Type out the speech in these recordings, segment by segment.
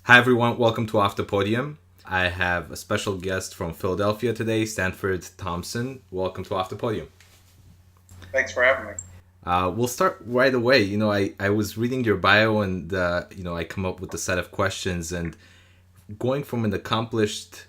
Hi everyone, welcome to Off the Podium. I have a special guest from Philadelphia today, Stanford Thompson. Welcome to Off the Podium. Thanks for having me. We'll start right away. I was reading your bio and, I come up with a set of questions, and going from an accomplished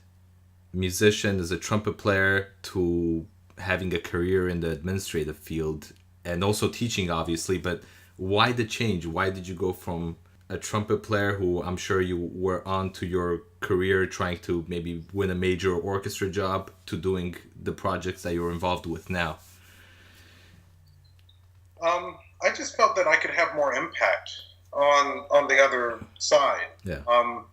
musician as a trumpet player to having a career in the administrative field and also teaching, obviously, but why the change? Why did you go from a trumpet player who I'm sure you were on to your career trying to maybe win a major orchestra job to doing the projects that you're involved with now? I just felt that I could have more impact on the other side. Yeah. I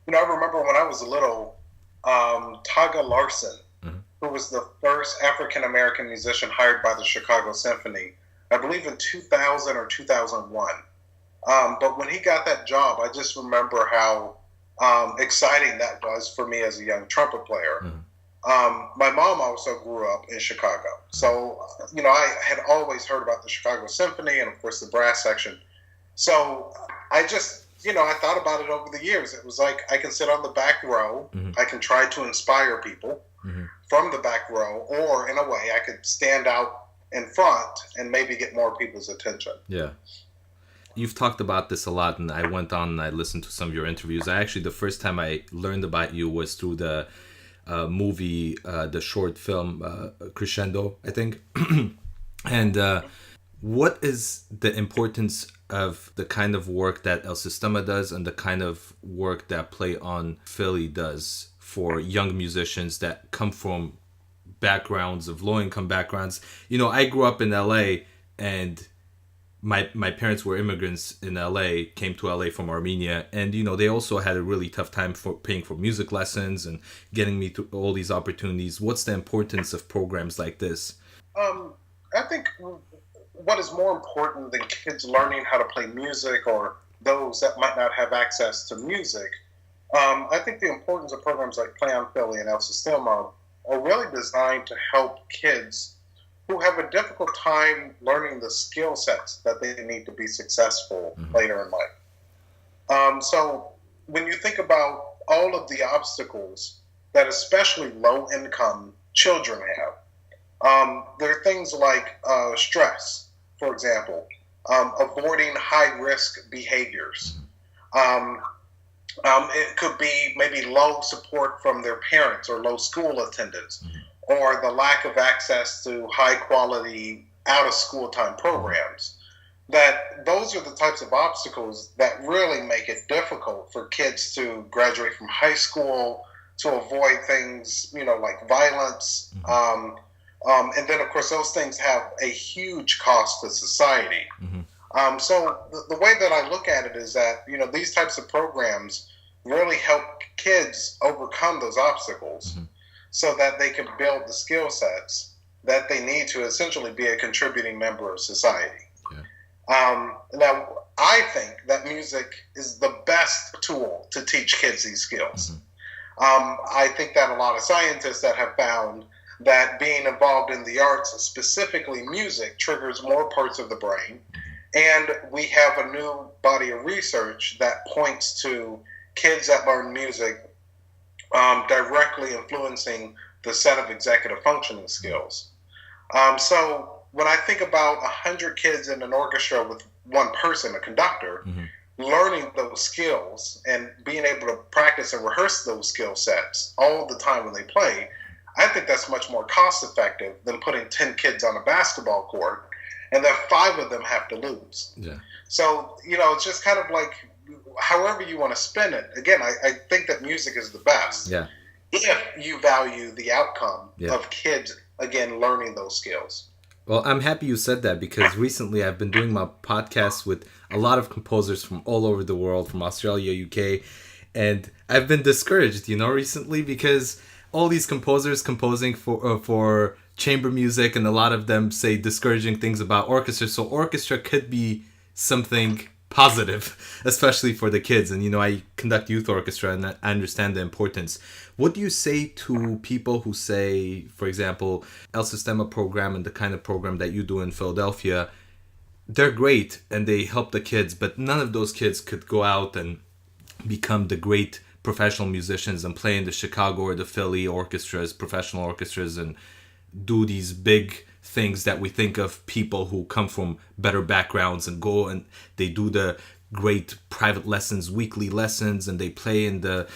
remember when I was little, Taga Larson, who was the first African-American musician hired by the Chicago Symphony, I believe in 2000 or 2001. But when he got that job, I just remember how exciting that was for me as a young trumpet player. My mom also grew up in Chicago. So, I had always heard about the Chicago Symphony and, of course, the brass section. So I just, I thought about it over the years. It was like I can sit on the back row. I can try to inspire people from the back row. Or, in a way, I could stand out in front and maybe get more people's attention. Yeah. You've talked about this a lot, and I went on and I listened to some of your interviews. The first time I learned about you was through the movie, the short film Crescendo, I think. And what is the importance of the kind of work that El Sistema does and the kind of work that Play on Philly does for young musicians that come from backgrounds of low-income backgrounds? I grew up in LA, and my parents were immigrants in LA, came to LA from Armenia, and they also had a really tough time for paying for music lessons and getting me to all these opportunities. What's the importance of programs like this? I think what is more important than kids learning how to play music or those that might not have access to music, I think the importance of programs like Play on Philly and El Sistema are really designed to help kids who have a difficult time learning the skill sets that they need to be successful later in life. So when you think about all of the obstacles that especially low-income children have, there are things like stress, for example, avoiding high-risk behaviors. It could be maybe low support from their parents or low school attendance, or the lack of access to high-quality out-of-school time programs. That those are the types of obstacles that really make it difficult for kids to graduate from high school, to avoid things, like violence. And then, of course, those things have a huge cost to society. So the way that I look at it is that, these types of programs really help kids overcome those obstacles so that they can build the skill sets that they need to essentially be a contributing member of society. Now, I think that music is the best tool to teach kids these skills. I think that a lot of scientists that have found that being involved in the arts, specifically music, triggers more parts of the brain. And we have a new body of research that points to kids that learn music directly influencing the set of executive functioning skills. So when I think about 100 kids in an orchestra with one person, a conductor, learning those skills and being able to practice and rehearse those skill sets all the time when they play, I think that's much more cost effective than putting 10 kids on a basketball court and then 5 of them have to lose. So, it's just kind of like, however you want to spin it. Again, I think that music is the best if you value the outcome of kids, again, learning those skills. Well, I'm happy you said that, because recently I've been doing my podcasts with a lot of composers from all over the world, from Australia, UK, and I've been discouraged, recently, because all these composers composing for chamber music, and a lot of them say discouraging things about orchestra. So orchestra could be something positive, especially for the kids. And, I conduct youth orchestra and I understand the importance. What do you say to people who say, for example, El Sistema program and the kind of program that you do in Philadelphia, they're great and they help the kids, but none of those kids could go out and become the great professional musicians and play in the Chicago or the Philly orchestras, professional orchestras, and do these big things that we think of people who come from better backgrounds and go and they do the great private lessons, weekly lessons, and they play in the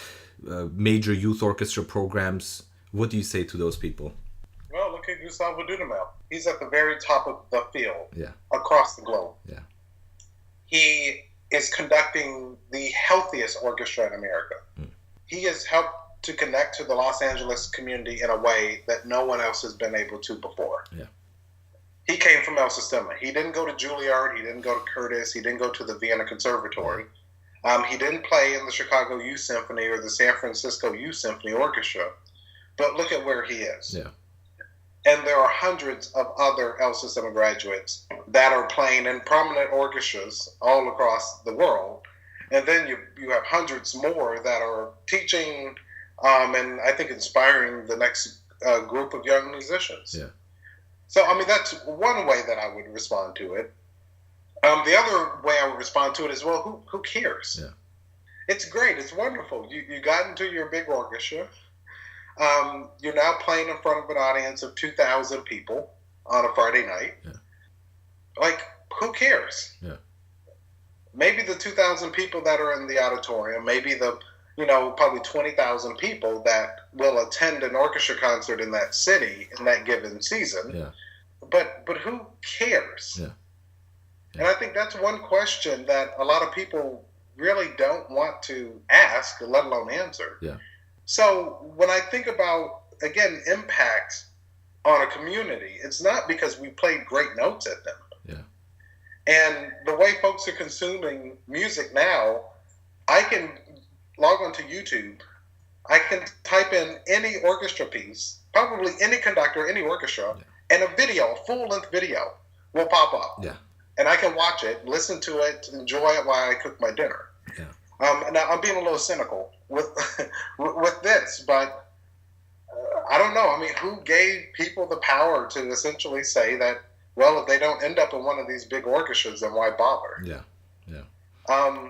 major youth orchestra programs. What do you say to those people? Well, look at Gustavo Dudamel. He's at the very top of the field across the globe. Yeah. He is conducting the healthiest orchestra in America. He has helped to connect to the Los Angeles community in a way that no one else has been able to before. Yeah. He came from El Sistema. He didn't go to Juilliard. He didn't go to Curtis. He didn't go to the Vienna Conservatory. He didn't play in the Chicago Youth Symphony or the San Francisco Youth Symphony Orchestra. But look at where he is. Yeah. And there are hundreds of other El Sistema graduates that are playing in prominent orchestras all across the world. And then you have hundreds more that are teaching and I think inspiring the next group of young musicians. Yeah. So, I mean, that's one way that I would respond to it. The other way I would respond to it is, well, who cares? Yeah. It's great. It's wonderful. You got into your big orchestra. You're now playing in front of an audience of 2,000 people on a Friday night. Yeah. Like, who cares? Yeah. Maybe the 2,000 people that are in the auditorium, maybe the, probably 20,000 people that will attend an orchestra concert in that city in that given season. Yeah. But who cares? Yeah. And I think that's one question that a lot of people really don't want to ask, let alone answer. Yeah. So when I think about, again, impact on a community, it's not because we played great notes at them. Yeah. And the way folks are consuming music now, I can log onto YouTube. I can type in any orchestra piece, probably any conductor, any orchestra, and a video, a full-length video will pop up. Yeah. And I can watch it, listen to it, enjoy it while I cook my dinner. Yeah. Now, I'm being a little cynical with with this, but I don't know. I mean, who gave people the power to essentially say that, well, if they don't end up in one of these big orchestras, then why bother? Yeah. Yeah.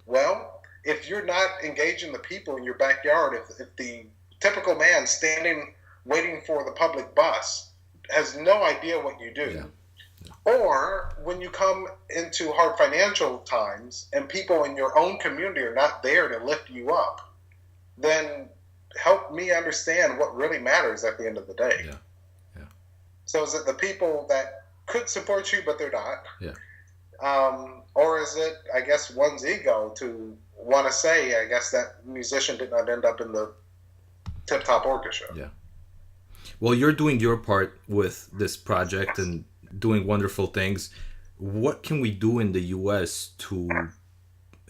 Well, if you're not engaging the people in your backyard, if the typical man standing waiting for the public bus has no idea what you do, or when you come into hard financial times and people in your own community are not there to lift you up, then help me understand what really matters at the end of the day. Yeah. Yeah. So is it the people that could support you but they're not? Yeah. Or is it, I guess, one's ego to want to say, I guess, that musician did not end up in the tip-top orchestra? Yeah. Well, you're doing your part with this project and doing wonderful things. What can we do in the U.S. to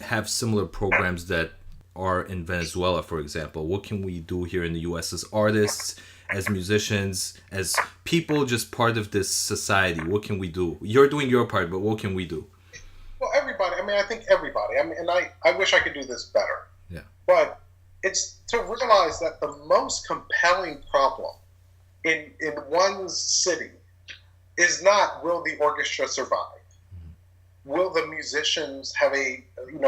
have similar programs that are in Venezuela, for example? What can we do here in the U.S. as artists, as musicians, as people just part of this society? What can we do? You're doing your part, but what can we do? Well, everybody. I mean, I think everybody. I mean, and I wish I could do this better. Yeah. But it's to realize that the most compelling problem in one's city is not, will the orchestra survive? Will the musicians have a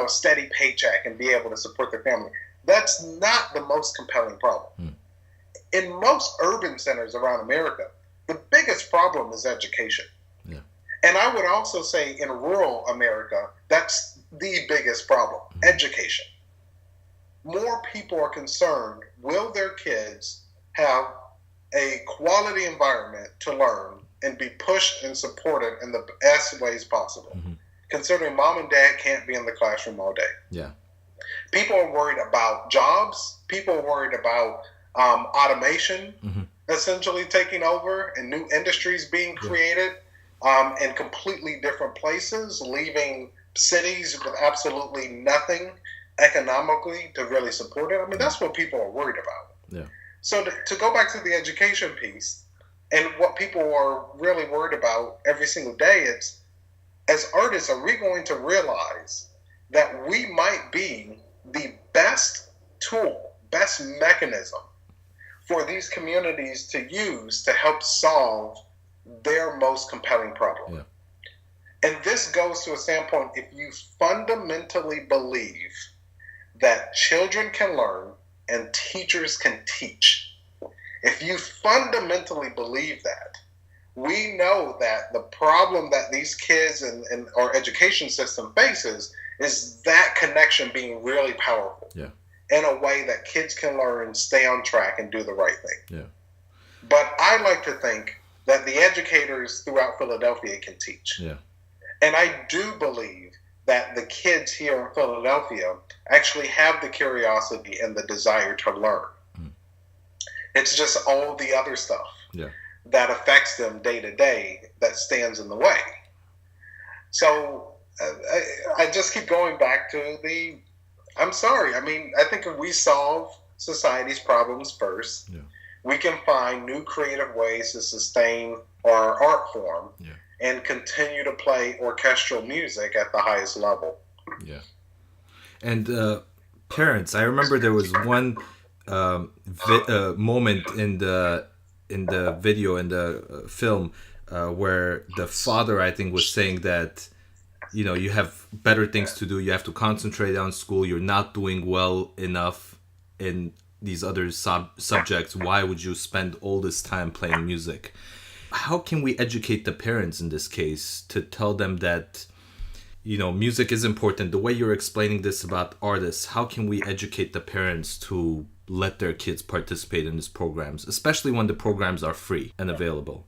steady paycheck and be able to support their family? That's not the most compelling problem. In most urban centers around America, the biggest problem is education. Yeah. And I would also say in rural America, that's the biggest problem, education. More people are concerned, will their kids have a quality environment to learn and be pushed and supported in the best ways possible, considering mom and dad can't be in the classroom all day. Yeah. People are worried about jobs. People are worried about automation essentially taking over and new industries being created in completely different places, leaving cities with absolutely nothing economically to really support it. I mean, that's what people are worried about. Yeah. So to go back to the education piece, and what people are really worried about every single day, it's, as artists, are we going to realize that we might be the best tool, best mechanism for these communities to use to help solve their most compelling problem? Yeah. And this goes to a standpoint, if you fundamentally believe that children can learn and teachers can teach. If you fundamentally believe that, we know that the problem that these kids and our education system faces is that connection being really powerful in a way that kids can learn, stay on track, and do the right thing. Yeah. But I like to think that the educators throughout Philadelphia can teach. Yeah. And I do believe that the kids here in Philadelphia actually have the curiosity and the desire to learn. It's just all the other stuff that affects them day to day that stands in the way. So I just keep going back to I'm sorry. I mean, I think if we solve society's problems first, we can find new creative ways to sustain our art form and continue to play orchestral music at the highest level. Yeah. And parents, I remember there was one moment in the video, in the film, where the father, I think, was saying that, you have better things to do. You have to concentrate on school. You're not doing well enough in these other subjects. Why would you spend all this time playing music? How can we educate the parents in this case to tell them that, music is important? The way you're explaining this about artists, how can we educate the parents to let their kids participate in these programs, especially when the programs are free and available?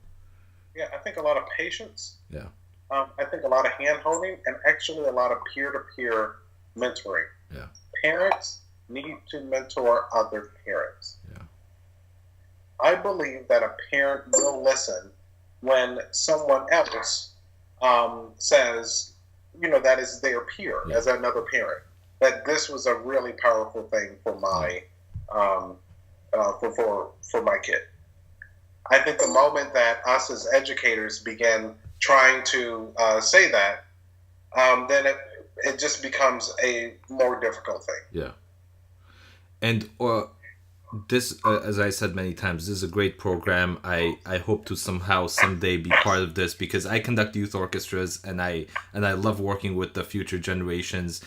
Yeah, I think a lot of patience. Yeah. I think a lot of hand-holding and actually a lot of peer-to-peer mentoring. Yeah. Parents need to mentor other parents. Yeah. I believe that a parent will listen when someone else says, that is their peer, as another parent, that this was a really powerful thing for my for my kid. I think the moment that us as educators begin trying to say that, then it just becomes a more difficult thing. Yeah. And this, as I said many times, this is a great program. I hope to someday be part of this, because I conduct youth orchestras and I love working with the future generations.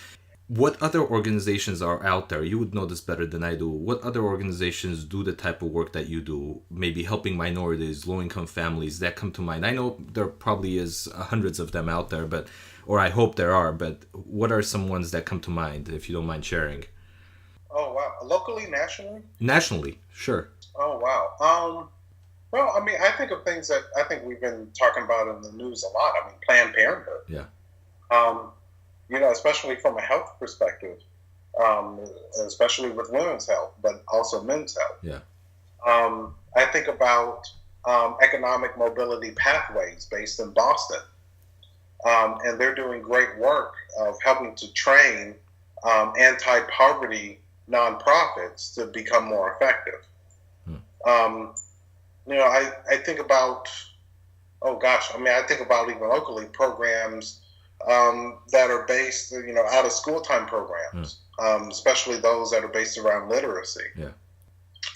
What other organizations are out there? You would know this better than I do. What other organizations do the type of work that you do? Maybe helping minorities, low-income families, that come to mind. I know there probably is hundreds of them out there, or I hope there are, but what are some ones that come to mind, if you don't mind sharing? Oh, wow. Locally, nationally? Nationally, sure. Oh, wow. Well, I mean, I think of things that I think we've been talking about in the news a lot. I mean, Planned Parenthood. Yeah. Especially from a health perspective, especially with women's health, but also men's health. Yeah. I think about economic mobility pathways based in Boston. And they're doing great work of helping to train anti-poverty nonprofits to become more effective. I think about, I think about even locally programs that are based, out of school time programs, especially those that are based around literacy.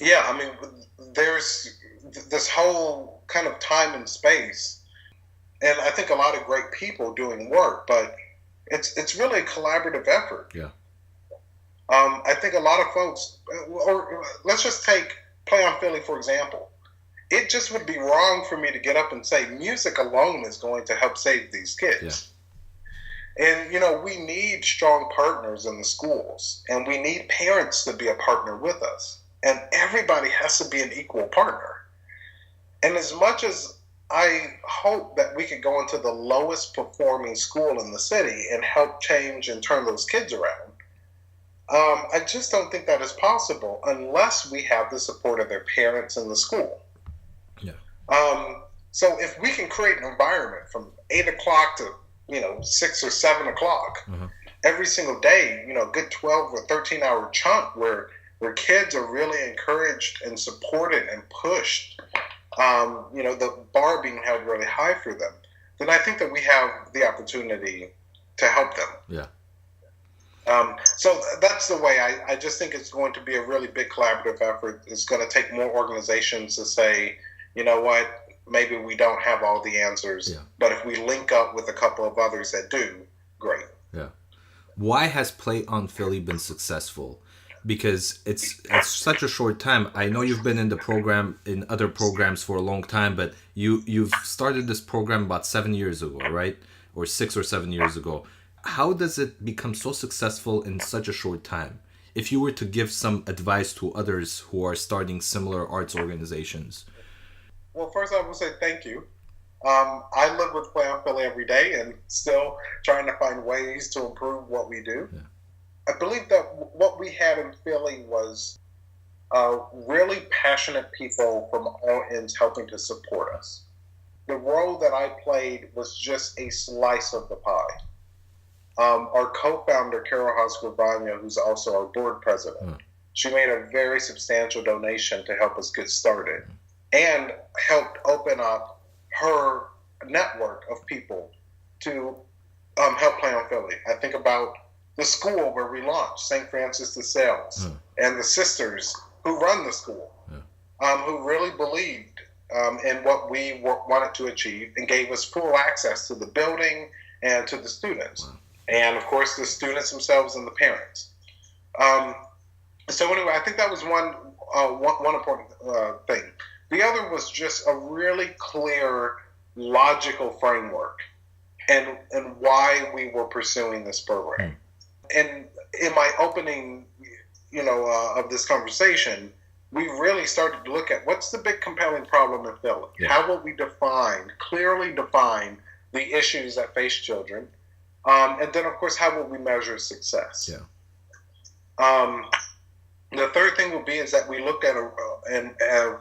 Yeah, I mean, there's this whole kind of time and space, and I think a lot of great people doing work, but it's really a collaborative effort. Yeah. I think a lot of folks, or let's just take Play on Philly, for example. It just would be wrong for me to get up and say music alone is going to help save these kids. Yeah. And, we need strong partners in the schools, and we need parents to be a partner with us. And everybody has to be an equal partner. And as much as I hope that we could go into the lowest performing school in the city and help change and turn those kids around, I just don't think that is possible unless we have the support of their parents in the school. Yeah. So if we can create an environment from 8 o'clock to 6 or 7 o'clock every single day, a good 12 or 13-hour chunk where kids are really encouraged and supported and pushed, the bar being held really high for them, then I think that we have the opportunity to help them. Yeah. So that's the way. I just think it's going to be a really big collaborative effort. It's going to take more organizations to say, you know what, maybe we don't have all the answers, but if we link up with a couple of others that do, great. Yeah. Why has Play on Philly been successful? Because it's such a short time. I know you've been in the program, in other programs for a long time, but you've started this program about 7 years ago, right? Or 6 or 7 years ago. How does it become so successful in such a short time? If you were to give some advice to others who are starting similar arts organizations. Well, first I will say thank you. I live with Play on Philly every day and still trying to find ways to improve what we do. Yeah. I believe that what we had in Philly was really passionate people from all ends helping to support us. The role that I played was just a slice of the pie. Our co-founder, Carol Haas-Gravagna, who's also our board president, she made a very substantial donation to help us get started and helped open up her network of people to help Play on Philly. I think about the school where we launched, St. Francis de Sales, and the sisters who run the school, who really believed in what we wanted to achieve and gave us full access to the building and to the students. And, of course, the students themselves and the parents. So anyway, I think that was one important thing. The other was just a really clear, logical framework and why we were pursuing this program. And in my opening, of this conversation, we really started to look at what's the big compelling problem in Philly? Yeah. How will we clearly define the issues that face children? And then, of course, how will we measure success? Yeah. The third thing will be is that we look at a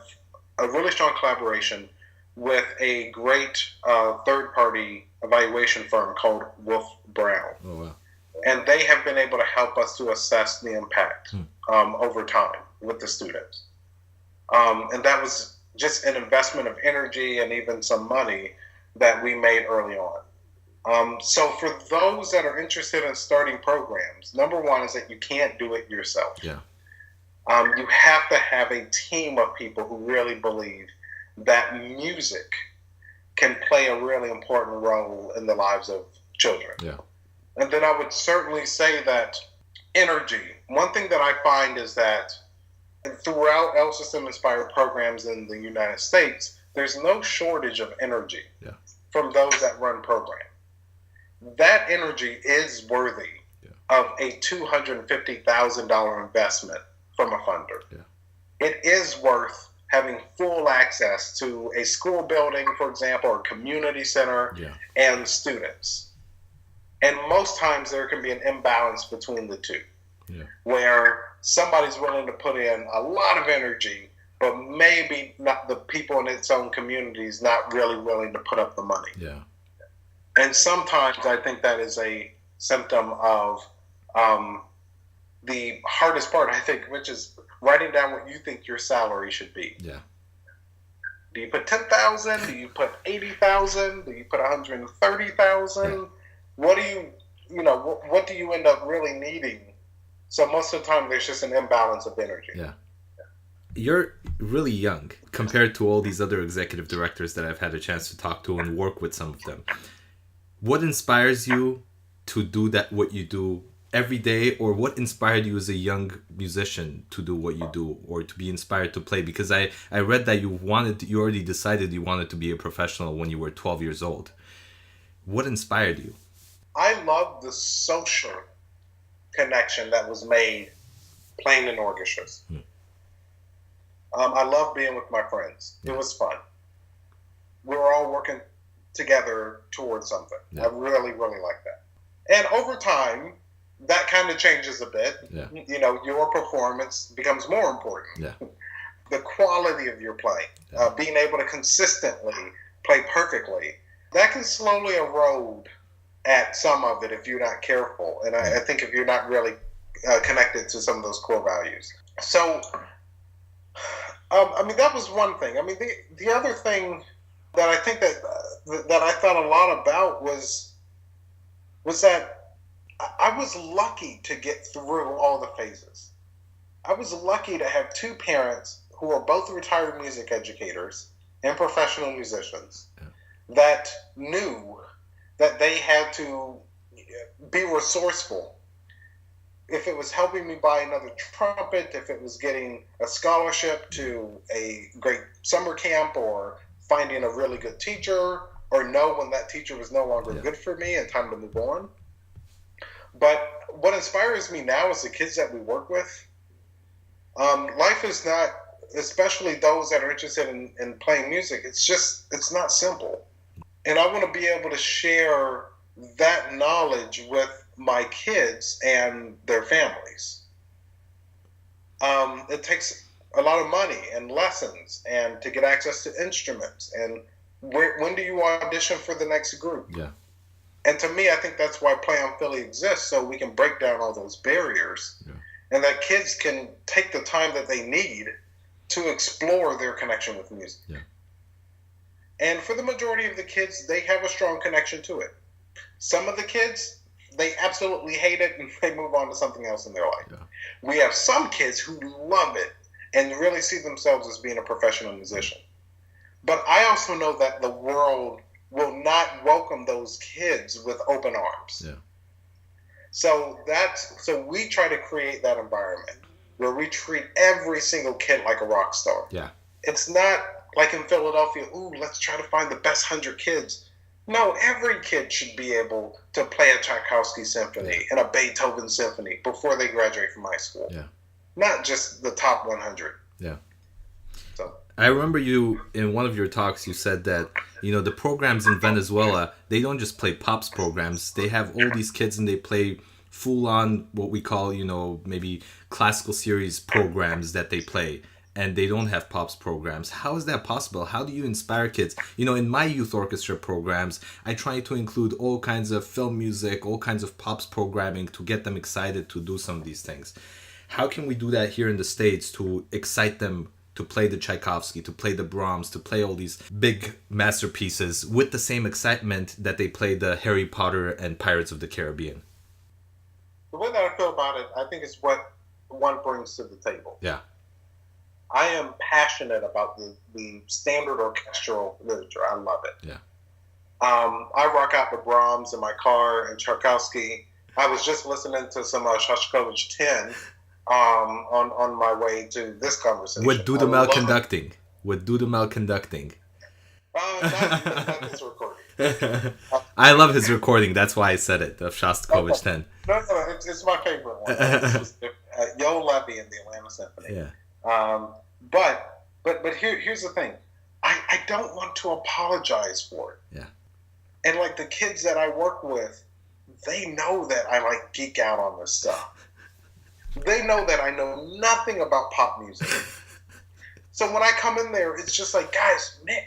really strong collaboration with a great third-party evaluation firm called Wolf Brown. Oh, wow. And they have been able to help us to assess the impact over time with the students. And that was just an investment of energy and even some money that we made early on. So for those that are interested in starting programs, number one is that you can't do it yourself. Yeah. You have to have a team of people who really believe that music can play a really important role in the lives of children. Yeah. And then I would certainly say that energy. One thing that I find is that throughout L system-inspired programs in the United States, there's no shortage of energy from those that run programs. That energy is worthy of a $250,000 investment from a funder. Yeah. It is worth having full access to a school building, for example, or community center and students. And most times there can be an imbalance between the two, where somebody's willing to put in a lot of energy, but maybe not the people in its own community is not really willing to put up the money. Yeah. And sometimes I think that is a symptom of the hardest part, I think, which is writing down what you think your salary should be. Yeah. Do you put $10,000? Do you put $80,000? Do you put $130,000? Yeah. What do you end up really needing? So most of the time, there's just an imbalance of energy. Yeah. You're really young compared to all these other executive directors that I've had a chance to talk to and work with some of them. What inspires you to do what you do every day, or what inspired you as a young musician to do what you do, or to be inspired to play? Because I read that you already decided you wanted to be a professional when you were 12 years old. What inspired you? I love the social connection that was made playing in orchestras. I love being with my friends. It was fun. We were all working together towards something. I really, really like that. And over time, that kind of changes a bit. Yeah. Your performance becomes more important. Yeah. The quality of your playing, being able to consistently play perfectly, that can slowly erode at some of it if you're not careful. And I think if you're not really connected to some of those core values. So, that was one thing. The other thing that I think that I thought a lot about was that I was lucky to get through all the phases. I was lucky to have two parents who are both retired music educators and professional musicians that knew that they had to be resourceful if it was helping me buy another trumpet, if it was getting a scholarship to a great summer camp, or finding a really good teacher, or know when that teacher was no longer good for me and time to move on. But what inspires me now is the kids that we work with. Life is not, especially those that are interested in playing music, it's not simple. And I want to be able to share that knowledge with my kids and their families. It takes a lot of money and lessons and to get access to instruments. And when do you audition for the next group? Yeah. And to me, I think that's why Play on Philly exists, so we can break down all those barriers, and that kids can take the time that they need to explore their connection with music. Yeah. And for the majority of the kids, they have a strong connection to it. Some of the kids, they absolutely hate it and they move on to something else in their life. Yeah. We have some kids who love it and really see themselves as being a professional musician. But I also know that the world will not welcome those kids with open arms. Yeah. So we try to create that environment where we treat every single kid like a rock star. Yeah. It's not like in Philadelphia, let's try to find the best 100 kids. No, every kid should be able to play a Tchaikovsky symphony and a Beethoven symphony before they graduate from high school. Yeah. Not just the top 100. Yeah. So I remember you, in one of your talks, you said that, the programs in Venezuela, they don't just play pops programs. They have all these kids and they play full-on, what we call, maybe classical series programs that they play. And they don't have pops programs. How is that possible? How do you inspire kids? In my youth orchestra programs, I try to include all kinds of film music, all kinds of pops programming to get them excited to do some of these things. How can we do that here in the States to excite them to play the Tchaikovsky, to play the Brahms, to play all these big masterpieces with the same excitement that they play the Harry Potter and Pirates of the Caribbean? The way that I feel about it, I think it's what one brings to the table. Yeah. I am passionate about the standard orchestral literature. I love it. Yeah. I rock out the Brahms in my car and Tchaikovsky. I was just listening to some Shostakovich 10 on my way to this conversation. With Dudamel conducting. Not this recording. I love his recording. That's why I said it, of Shostakovich 10. No, it's my favorite one. This was Yo Levy in the Atlanta Symphony. Yeah. But here's the thing. I don't want to apologize for it. Yeah. And like the kids that I work with, they know that I like geek out on this stuff. They know that I know nothing about pop music. So when I come in there, it's just like, guys, man,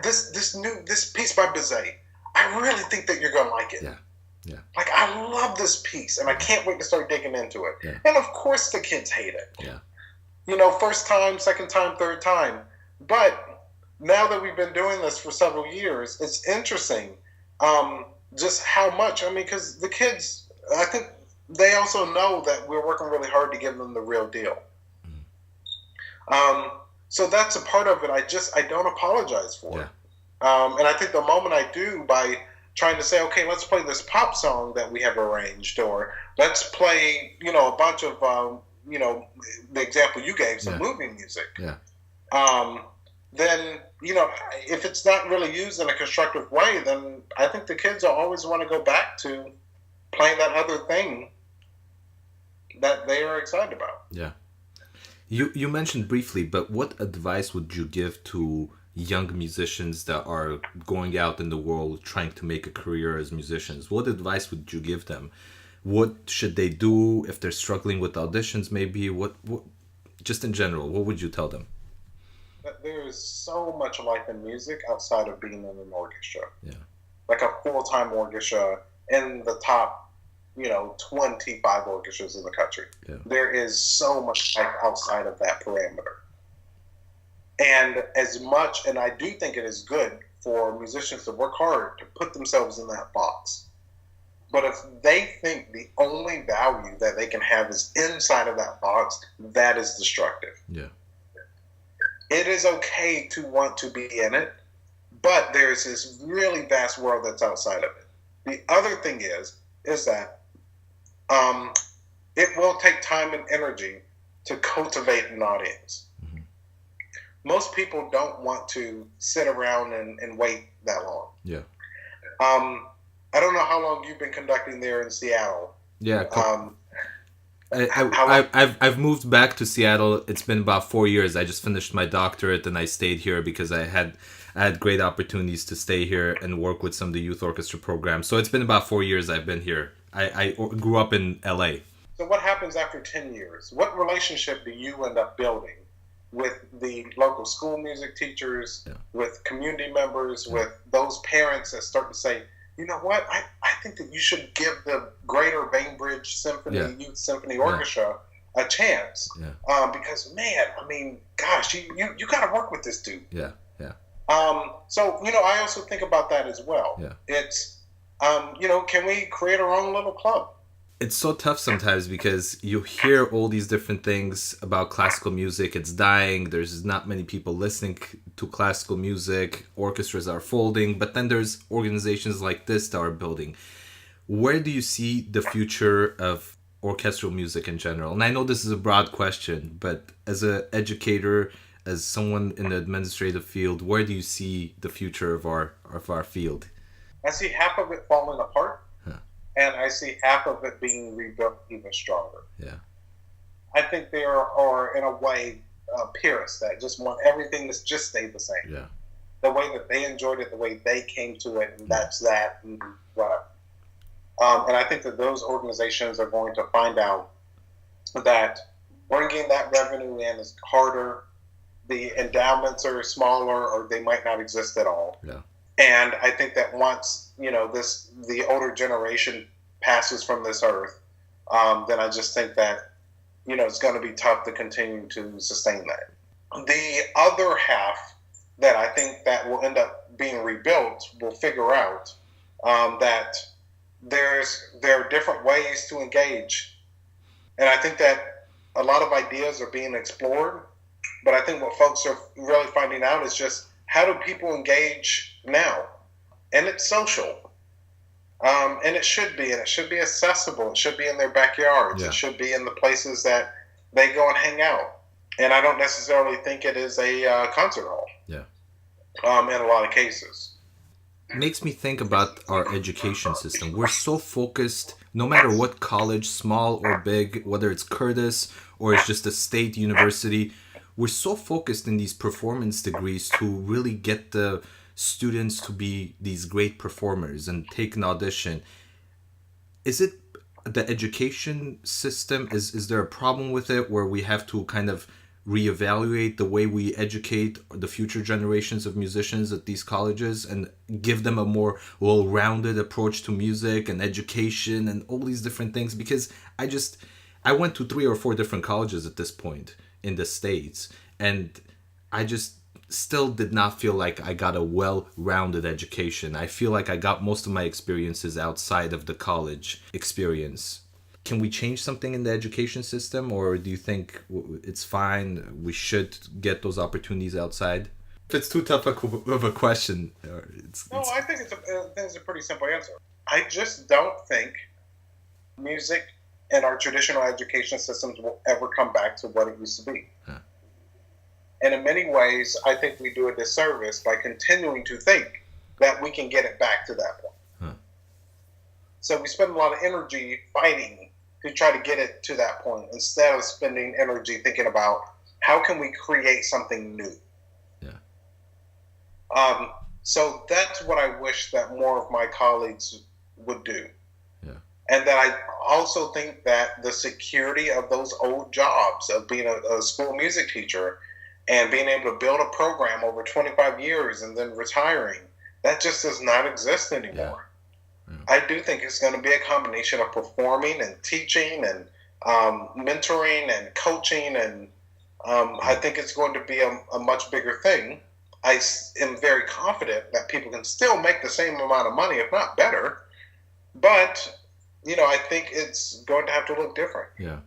this piece by Bizet, I really think that you're gonna like it. Yeah. Yeah. Like, I love this piece, and I can't wait to start digging into it. Yeah. And of course, the kids hate it. Yeah. First time, second time, third time. But now that we've been doing this for several years, it's interesting just how much. because the kids, I think they also know that we're working really hard to give them the real deal. So that's a part of it. I don't apologize for it. And I think the moment I do, by trying to say, okay, let's play this pop song that we have arranged, or let's play, a bunch of, the example you gave, some movie music. Yeah. Then, if it's not really used in a constructive way, then I think the kids will always want to go back to playing that other thing that they are excited about. Yeah. You mentioned briefly, but what advice would you give to young musicians that are going out in the world trying to make a career as musicians? What advice would you give them? What should they do if they're struggling with auditions, maybe? What just in general, what would you tell them? There is so much life in music outside of being in an orchestra. Yeah. Like a full-time orchestra in the top, 25 orchestras in the country. Yeah. There is so much life outside of that parameter. And and I do think it is good for musicians to work hard to put themselves in that box. But if they think the only value that they can have is inside of that box, that is destructive. Yeah. It is okay to want to be in it, but there's this really vast world that's outside of it. The other thing is that it will take time and energy to cultivate an audience. Mm-hmm. Most people don't want to sit around and wait that long. Yeah. I don't know how long you've been conducting there in Seattle. Yeah. I've moved back to Seattle. It's been about 4 years. I just finished my doctorate and I stayed here because I had great opportunities to stay here and work with some of the youth orchestra programs. So it's been about 4 years I've been here. I grew up in LA. So what happens after 10 years? What relationship do you end up building with the local school music teachers, with community members, with those parents that start to say, you know what, I think that you should give the Greater Bainbridge Symphony Youth Symphony Orchestra a chance. Yeah. Because, man, I mean, gosh, you got to work with this dude. Yeah, yeah. So, I also think about that as well. Yeah. It's, can we create our own little club? It's so tough sometimes because you hear all these different things about classical music. It's dying. There's not many people listening to classical music. Orchestras are folding. But then there's organizations like this that are building. Where do you see the future of orchestral music in general? And I know this is a broad question, but as an educator, as someone in the administrative field, where do you see the future of our field? I see half of it falling apart. And I see half of it being rebuilt even stronger. Yeah, I think there are in a way, purists that just want everything to just stay the same. Yeah, the way that they enjoyed it, the way they came to it, and that's that, and whatever. And I think that those organizations are going to find out that bringing that revenue in is harder. The endowments are smaller, or they might not exist at all. Yeah. And I think that once, the older generation passes from this earth, then I just think that, it's going to be tough to continue to sustain that. The other half that I think that will end up being rebuilt will figure out that there are different ways to engage. And I think that a lot of ideas are being explored, but I think what folks are really finding out is just, how do people engage now? And it's social. And it should be accessible. It should be in their backyards. Yeah. It should be in the places that they go and hang out. And I don't necessarily think it is a concert hall. Yeah. In a lot of cases. It makes me think about our education system. We're so focused, no matter what college, small or big, whether it's Curtis or it's just a state university, we're so focused in these performance degrees to really get the students to be these great performers and take an audition. Is it the education system? Is there a problem with it where we have to kind of reevaluate the way we educate the future generations of musicians at these colleges and give them a more well-rounded approach to music and education and all these different things? Because I went to 3 or 4 different colleges at this point in the States, and I just still did not feel like I got a well-rounded education. I feel like I got most of my experiences outside of the college experience. Can we change something in the education system, or do you think it's fine, we should get those opportunities outside? If it's too tough of a question. I think it's a pretty simple answer. I just don't think music and our traditional education systems will ever come back to what it used to be. Huh. And in many ways, I think we do a disservice by continuing to think that we can get it back to that point. Huh. So we spend a lot of energy fighting to try to get it to that point instead of spending energy thinking about how can we create something new. Yeah. So that's what I wish that more of my colleagues would do. And that I also think that the security of those old jobs of being a school music teacher and being able to build a program over 25 years and then retiring, that just does not exist anymore. Yeah. Yeah. I do think it's going to be a combination of performing and teaching and mentoring and coaching, and I think it's going to be a much bigger thing. I am very confident that people can still make the same amount of money, if not better, but I think it's going to have to look different. Yeah.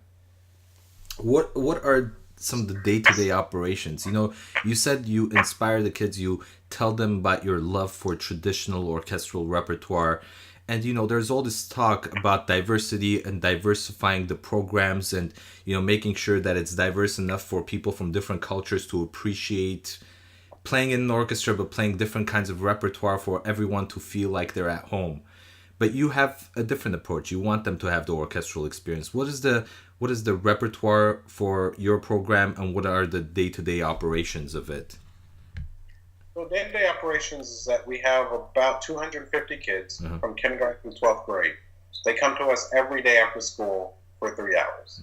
What are some of the day-to-day operations? You said you inspire the kids, you tell them about your love for traditional orchestral repertoire, And, there's all this talk about diversity and diversifying the programs and, making sure that it's diverse enough for people from different cultures to appreciate playing in an orchestra, but playing different kinds of repertoire for everyone to feel like they're at home. But you have a different approach. You want them to have the orchestral experience. What is the repertoire for your program, and what are the day-to-day operations of it? So day-to-day operations is that we have about 250 kids from kindergarten to 12th grade. They come to us every day after school for 3 hours.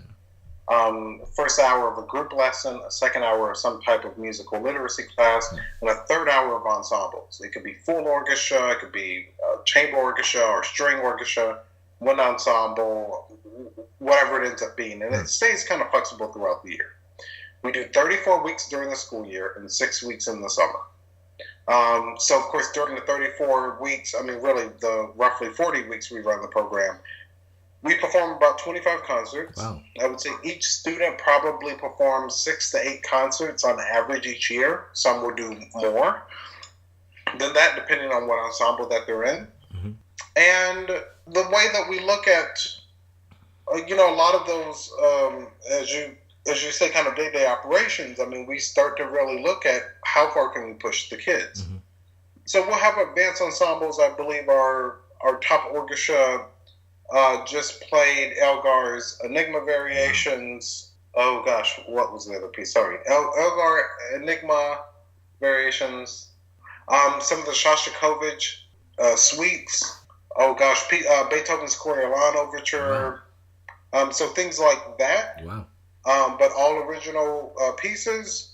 First hour of a group lesson, a second hour of some type of musical literacy class, and a third hour of ensembles. It could be full orchestra, it could be chamber orchestra or string orchestra, one ensemble, whatever it ends up being. And it stays kind of flexible throughout the year. We do 34 weeks during the school year and 6 weeks in the summer. So, of course, during the 34 weeks, really the roughly 40 weeks we run the program, we perform about 25 concerts. Wow. I would say each student probably performs 6 to 8 concerts on average each year. Some will do more than that, depending on what ensemble that they're in. Mm-hmm. And the way that we look at, a lot of those, as you say, kind of day-to-day operations, we start to really look at how far can we push the kids. Mm-hmm. So we'll have advanced ensembles. I believe our top orchestra just played Elgar's Enigma Variations. Oh gosh, what was the other piece? Sorry, Elgar Enigma Variations. Some of the Shostakovich suites. Oh gosh, Beethoven's Coriolan Overture. Wow. So things like that. Wow. But all original pieces,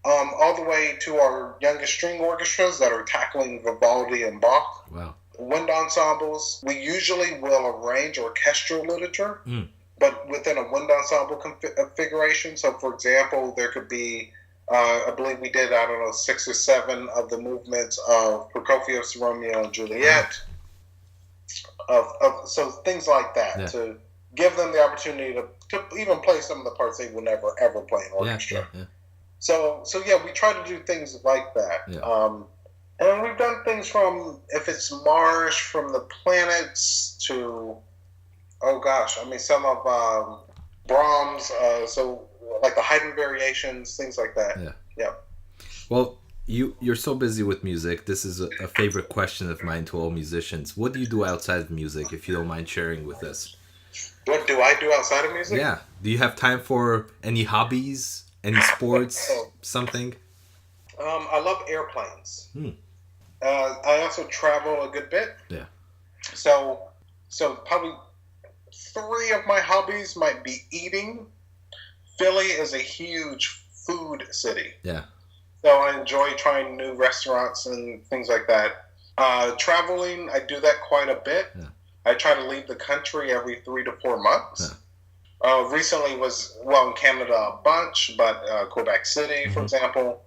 all the way to our youngest string orchestras that are tackling Vivaldi and Bach. Wow. Wind ensembles, we usually will arrange orchestral literature, but within a wind ensemble configuration. So, for example, there could be, I believe we did, 6 or 7 of the movements of Prokofiev's Romeo and Juliet. So things like that, to give them the opportunity to even play some of the parts they will never, ever play in orchestra. Yeah. So we try to do things like that. Yeah. And we've done things from, if it's Mars, from the planets to, some of Brahms, so like the Haydn variations, things like that. Yeah. Well, you're so busy with music. This is a favorite question of mine to all musicians. What do you do outside of music, if you don't mind sharing with us? What do I do outside of music? Yeah. Do you have time for any hobbies, any sports, something? I love airplanes. I also travel a good bit. Yeah. So probably 3 of my hobbies might be eating. Philly is a huge food city. Yeah. So I enjoy trying new restaurants and things like that. Traveling, I do that quite a bit. Yeah. I try to leave the country every 3 to 4 months. Yeah. Recently was, in Canada a bunch, but Quebec City, for example.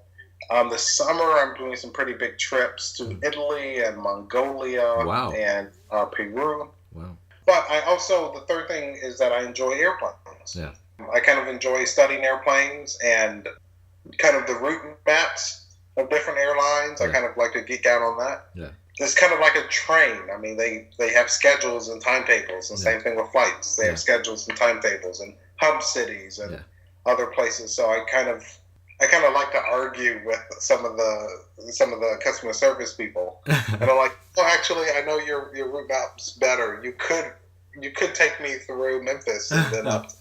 This summer, I'm doing some pretty big trips to Italy and Mongolia and Peru. Wow. But I also, the third thing is that I enjoy airplanes. Yeah. I kind of enjoy studying airplanes and kind of the route maps of different airlines. Yeah. I kind of like to geek out on that. Yeah. It's kind of like a train. They have schedules and timetables, and same thing with flights. They have schedules and timetables and hub cities and other places. So I kind of like to argue with some of the customer service people, and I'm like, actually, I know your route map's better. You could take me through Memphis and then up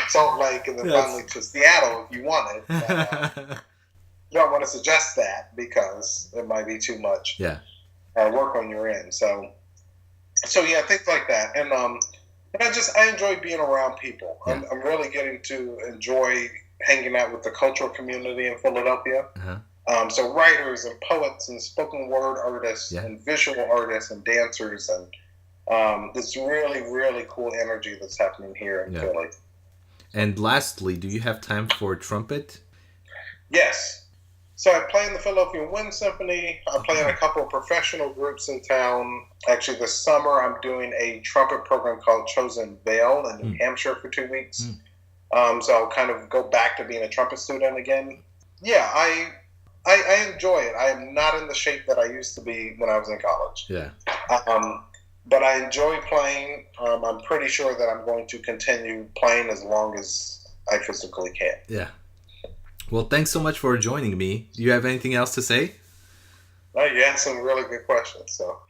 Salt Lake and then finally to Seattle if you wanted. You don't want to suggest that because it might be too much. Yeah. Work on your end. So yeah, things like that, and I enjoy being around people. Yeah. I'm really getting to enjoy hanging out with the cultural community in Philadelphia. Uh-huh. So writers and poets and spoken word artists and visual artists and dancers and this really, really cool energy that's happening here in Philly. And lastly, do you have time for trumpet? Yes. So I play in the Philadelphia Wind Symphony. I play in a couple of professional groups in town. Actually, this summer I'm doing a trumpet program called Chosen Vale in New Hampshire for 2 weeks. So I'll kind of go back to being a trumpet student again. Yeah, I enjoy it. I am not in the shape that I used to be when I was in college. Yeah. but I enjoy playing. I'm pretty sure that I'm going to continue playing as long as I physically can. Yeah. Well, thanks so much for joining me. Do you have anything else to say? Oh, you asked some really good questions. So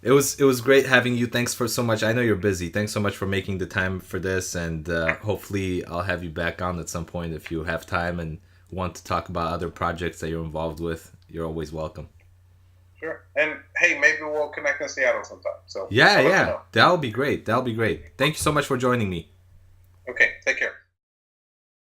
it was great having you. Thanks for so much. I know you're busy. Thanks so much for making the time for this, and hopefully I'll have you back on at some point if you have time and want to talk about other projects that you're involved with. You're always welcome. Sure. And hey, maybe we'll connect in Seattle sometime. So yeah, that'll be great. Thank you so much for joining me. Okay, take care.